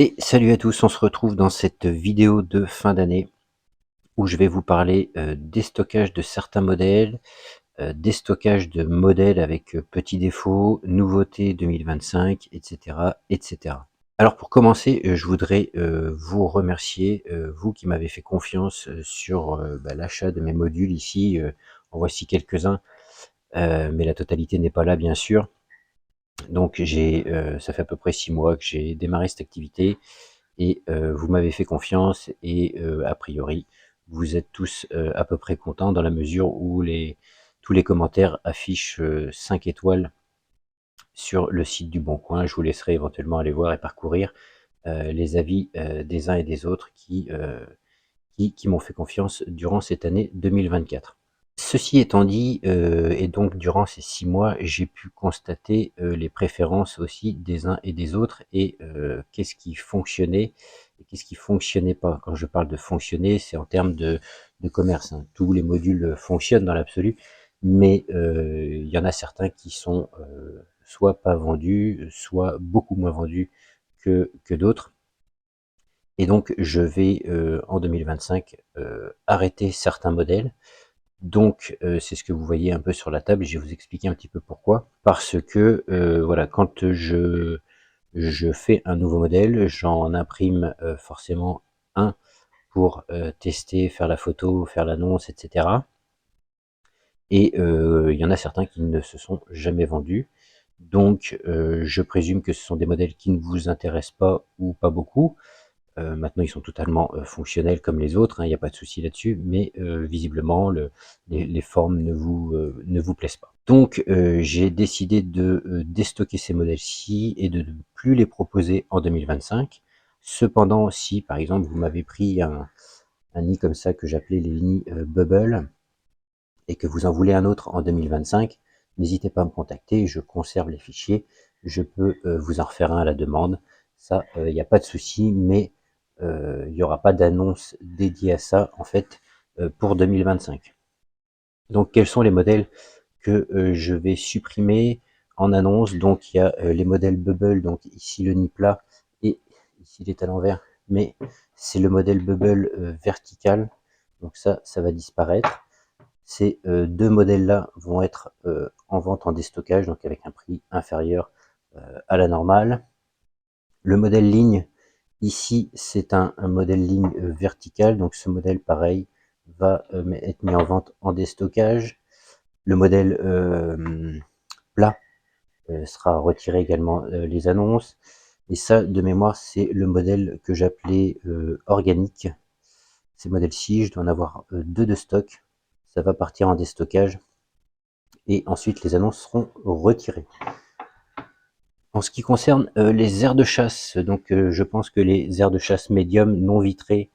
Et salut à tous, on se retrouve dans cette vidéo de fin d'année où je vais vous parler déstockage de certains modèles, déstockage de modèles avec petits défauts, nouveautés 2025, etc., etc. Alors pour commencer, je voudrais vous remercier, vous qui m'avez fait confiance sur l'achat de mes modules ici. En voici quelques-uns, mais la totalité n'est pas là bien sûr. Donc ça fait à peu près 6 mois que j'ai démarré cette activité. Et vous m'avez fait confiance et a priori, vous êtes tous à peu près contents dans la mesure où tous les commentaires affichent 5 étoiles sur le site du Bon Coin. Je vous laisserai éventuellement aller voir et parcourir les avis des uns et des autres qui m'ont fait confiance durant cette année 2024. Ceci étant dit, et donc durant ces 6 mois, j'ai pu constater les préférences aussi des uns et des autres et qu'est-ce qui fonctionnait et qu'est-ce qui fonctionnait pas. Quand je parle de fonctionner, c'est en termes de commerce, hein. Tous les modules fonctionnent dans l'absolu, mais il y en a certains qui sont soit pas vendus, soit beaucoup moins vendus que d'autres. Et donc je vais en 2025 arrêter certains modèles. Donc c'est ce que vous voyez un peu sur la table, je vais vous expliquer un petit peu pourquoi. Parce que voilà, quand je fais un nouveau modèle, j'en imprime forcément un pour tester, faire la photo, faire l'annonce, etc. Et il y en a certains qui ne se sont jamais vendus. Donc je présume que ce sont des modèles qui ne vous intéressent pas ou pas beaucoup. Maintenant, ils sont totalement fonctionnels comme les autres, hein, il n'y a pas de souci là-dessus, mais visiblement, les formes ne vous plaisent pas. Donc, j'ai décidé de déstocker ces modèles-ci et de ne plus les proposer en 2025. Cependant, si par exemple, vous m'avez pris un nid comme ça que j'appelais les nids Bubble et que vous en voulez un autre en 2025, n'hésitez pas à me contacter, je conserve les fichiers, je peux vous en refaire un à la demande. Ça, il n'y a pas de souci, mais il n'y aura pas d'annonce dédiée à ça en fait pour 2025. Donc quels sont les modèles que je vais supprimer en annonce? Donc il y a les modèles Bubble, donc ici le nid plat et ici il est à l'envers, mais c'est le modèle Bubble vertical, donc ça va disparaître. Ces deux modèles-là vont être en vente en déstockage, donc avec un prix inférieur à la normale. Le modèle ligne, ici, c'est un modèle ligne vertical, donc ce modèle, pareil, va être mis en vente en déstockage. Le modèle plat sera retiré également les annonces. Et ça, de mémoire, c'est le modèle que j'appelais organique. Ces modèles-ci, je dois en avoir deux de stock. Ça va partir en déstockage. Et ensuite, les annonces seront retirées. En ce qui concerne les aires de chasse, donc je pense que les aires de chasse médium non vitrées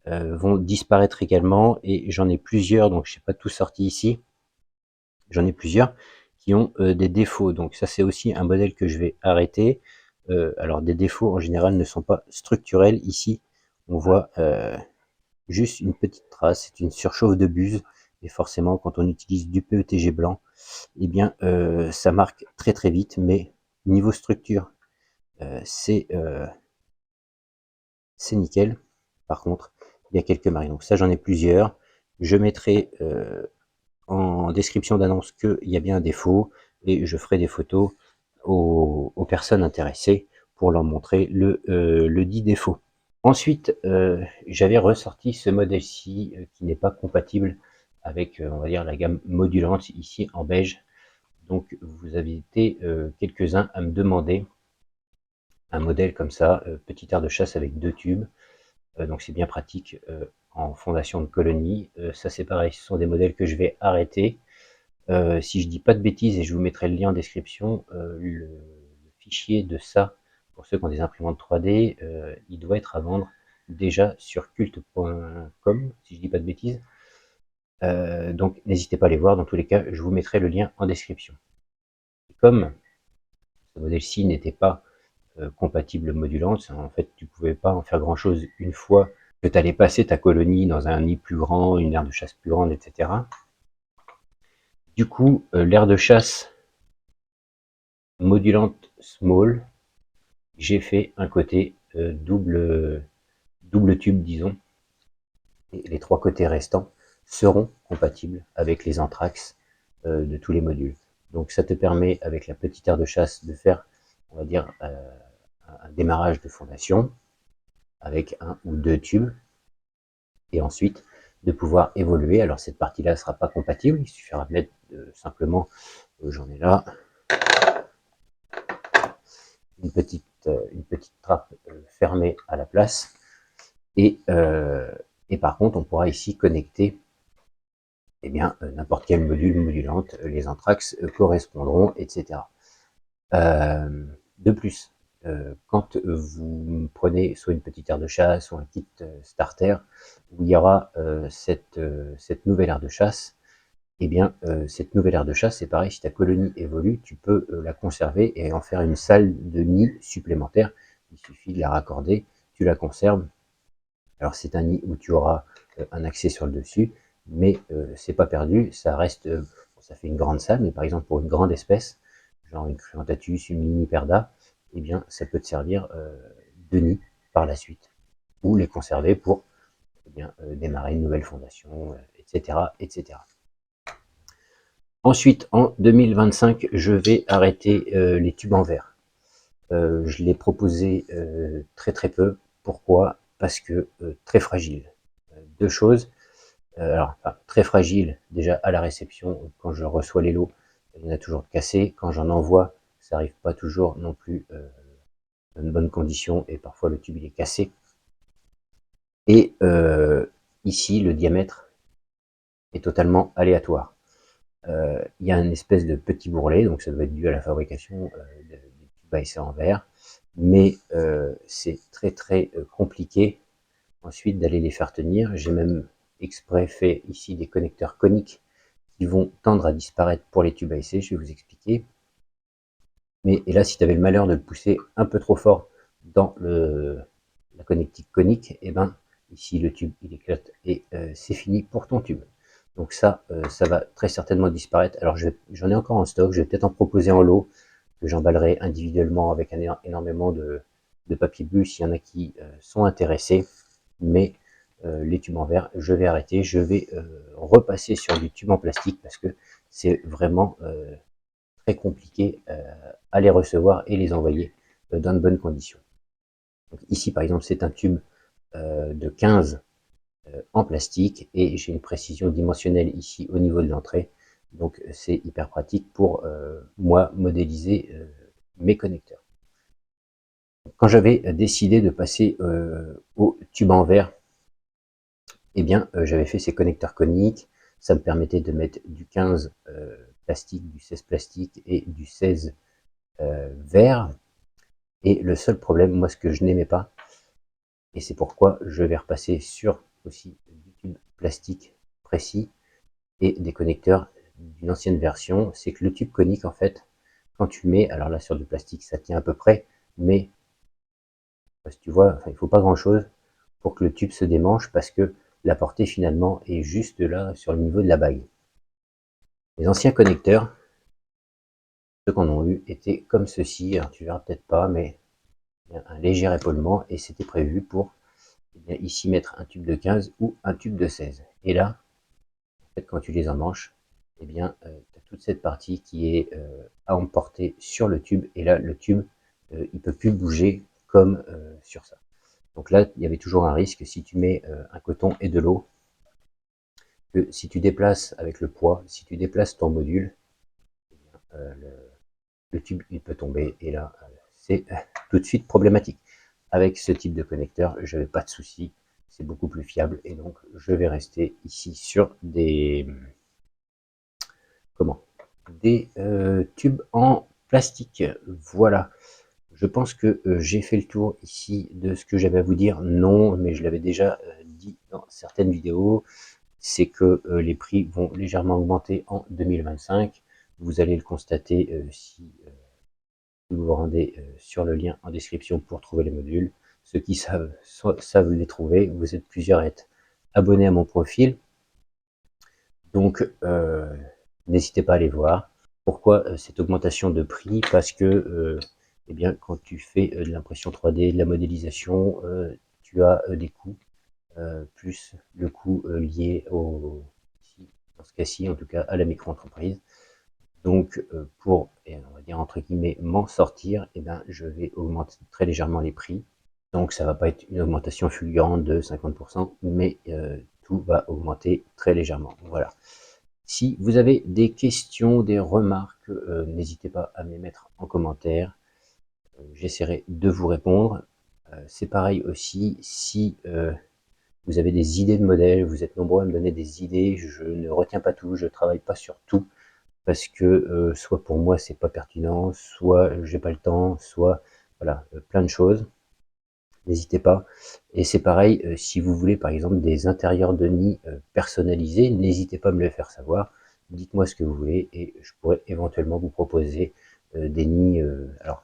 vont disparaître également, et j'en ai plusieurs, donc je sais pas tout sorti ici, j'en ai plusieurs qui ont des défauts, donc ça c'est aussi un modèle que je vais arrêter. Alors des défauts en général ne sont pas structurels, ici on voit juste une petite trace, c'est une surchauffe de buse, et forcément quand on utilise du PETG blanc, eh bien ça marque très très vite, mais niveau structure c'est nickel. Par contre, il y a quelques marques. Donc ça, j'en ai plusieurs. Je mettrai en description d'annonce qu'il y a bien un défaut et je ferai des photos aux personnes intéressées pour leur montrer le dit défaut. Ensuite, j'avais ressorti ce modèle-ci qui n'est pas compatible avec, on va dire, la gamme modulante ici en beige. Donc, vous avez été quelques-uns à me demander un modèle comme ça, petit air de chasse avec deux tubes. Donc c'est bien pratique en fondation de colonie. Ça c'est pareil, ce sont des modèles que je vais arrêter. Si je dis pas de bêtises, et je vous mettrai le lien en description, le fichier de ça, pour ceux qui ont des imprimantes 3D, il doit être à vendre déjà sur culte.com, si je dis pas de bêtises. Donc n'hésitez pas à les voir, dans tous les cas, je vous mettrai le lien en description. Et comme ce modèle-ci n'était pas compatible modulante, en fait tu pouvais pas en faire grand chose une fois que tu allais passer ta colonie dans un nid plus grand, une aire de chasse plus grande, etc. Du coup, l'aire de chasse modulante small, j'ai fait un côté double tube, disons, et les 3 côtés restants seront compatibles avec les Anthrax de tous les modules. Donc ça te permet, avec la petite aire de chasse, de faire, on va dire, un démarrage de fondation avec 1 ou 2 tubes, et ensuite de pouvoir évoluer. Alors cette partie-là ne sera pas compatible, il suffira de mettre simplement, j'en ai là, une petite trappe fermée à la place, et par contre on pourra ici connecter n'importe quel module modulante, les Anthrax correspondront, etc. De plus, quand vous prenez soit une petite aire de chasse ou un kit starter où il y aura cette nouvelle aire de chasse, cette nouvelle aire de chasse, c'est pareil, si ta colonie évolue, tu peux la conserver et en faire une salle de nid supplémentaire. Il suffit de la raccorder, tu la conserves. Alors c'est un nid où tu auras un accès sur le dessus, mais c'est pas perdu, ça reste, ça fait une grande salle, mais par exemple pour une grande espèce, genre une Cruentatus, une Liniperda, ça peut te servir de nid par la suite, ou les conserver pour démarrer une nouvelle fondation, etc., etc. Ensuite, en 2025, je vais arrêter les tubes en verre. Je l'ai proposé très très peu. Pourquoi? Parce que très fragile. Deux choses. Très fragile, déjà à la réception, quand je reçois les lots, il y en a toujours de cassés. Quand j'en envoie, ça n'arrive pas toujours non plus dans une bonne condition, et parfois le tube il est cassé. Et ici, le diamètre est totalement aléatoire. Il y a une espèce de petit bourrelet, donc ça doit être dû à la fabrication des tubes à essai en verre, mais c'est très très compliqué ensuite d'aller les faire tenir. J'ai même exprès fait ici des connecteurs coniques qui vont tendre à disparaître pour les tubes à essai, je vais vous expliquer. Mais et là, si tu avais le malheur de le pousser un peu trop fort dans la connectique conique, ici le tube il éclate et c'est fini pour ton tube. Donc ça va très certainement disparaître. Alors j'en ai encore en stock, je vais peut-être en proposer en lot, que j'emballerai individuellement avec énormément de papier bulle s'il y en a qui sont intéressés. Mais les tubes en verre, je vais arrêter, je vais repasser sur du tube en plastique parce que c'est vraiment très compliqué à les recevoir et les envoyer dans de bonnes conditions. Donc ici par exemple c'est un tube de 15 en plastique et j'ai une précision dimensionnelle ici au niveau de l'entrée, donc c'est hyper pratique pour moi modéliser mes connecteurs. Quand j'avais décidé de passer au tube en verre, j'avais fait ces connecteurs coniques, ça me permettait de mettre du 15 plastique, du 16 plastique et du 16 verre. Et le seul problème, moi ce que je n'aimais pas, et c'est pourquoi je vais repasser sur aussi du tube plastique précis et des connecteurs d'une ancienne version, c'est que le tube conique en fait, quand tu mets, alors là sur du plastique ça tient à peu près, mais si tu vois, il ne faut pas grand chose pour que le tube se démanche parce que la portée finalement est juste là sur le niveau de la bague. Les anciens connecteurs, ceux qu'on a eu, étaient comme ceci, alors tu verras peut-être pas, mais un léger épaulement et c'était prévu pour ici mettre un tube de 15 ou un tube de 16. Et là, en fait, quand tu les emmanches, tu as toute cette partie qui est à emporter sur le tube et là, le tube, il peut plus bouger comme sur ça. Donc là, il y avait toujours un risque si tu mets un coton et de l'eau, que si tu déplaces avec le poids, si tu déplaces ton module, le tube il peut tomber et là c'est tout de suite problématique. Avec ce type de connecteur, je n'avais pas de souci, c'est beaucoup plus fiable et donc je vais rester ici sur des tubes en plastique. Voilà. Je pense que j'ai fait le tour ici de ce que j'avais à vous dire. Non, mais je l'avais déjà dit dans certaines vidéos, c'est que les prix vont légèrement augmenter en 2025. Vous allez le constater si vous vous rendez sur le lien en description pour trouver les modules. Ceux qui savent les trouver. Vous êtes plusieurs à être abonnés à mon profil. Donc, n'hésitez pas à aller voir. Pourquoi cette augmentation de prix? Parce que eh bien, quand tu fais de l'impression 3D, de la modélisation, tu as des coûts, plus le coût lié dans ce cas-ci, en tout cas, à la micro-entreprise. Donc, pour, on va dire, entre guillemets, m'en sortir, eh ben, je vais augmenter très légèrement les prix. Donc, ça va pas être une augmentation fulgurante de 50%, mais tout va augmenter très légèrement. Voilà. Si vous avez des questions, des remarques, n'hésitez pas à me les mettre en commentaire. J'essaierai de vous répondre. C'est pareil aussi, si vous avez des idées de modèles, vous êtes nombreux à me donner des idées, je ne retiens pas tout, je ne travaille pas sur tout, parce que soit pour moi c'est pas pertinent, soit j'ai pas le temps, soit voilà, plein de choses. N'hésitez pas. Et c'est pareil, si vous voulez par exemple des intérieurs de nid personnalisés, n'hésitez pas à me le faire savoir. Dites-moi ce que vous voulez et je pourrais éventuellement vous proposer des nids, alors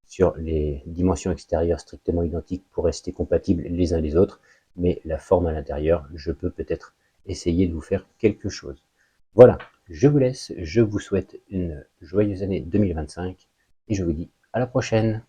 sur les dimensions extérieures strictement identiques pour rester compatibles les uns les autres, mais la forme à l'intérieur, je peux peut-être essayer de vous faire quelque chose. Voilà, je vous laisse, je vous souhaite une joyeuse année 2025 et je vous dis à la prochaine.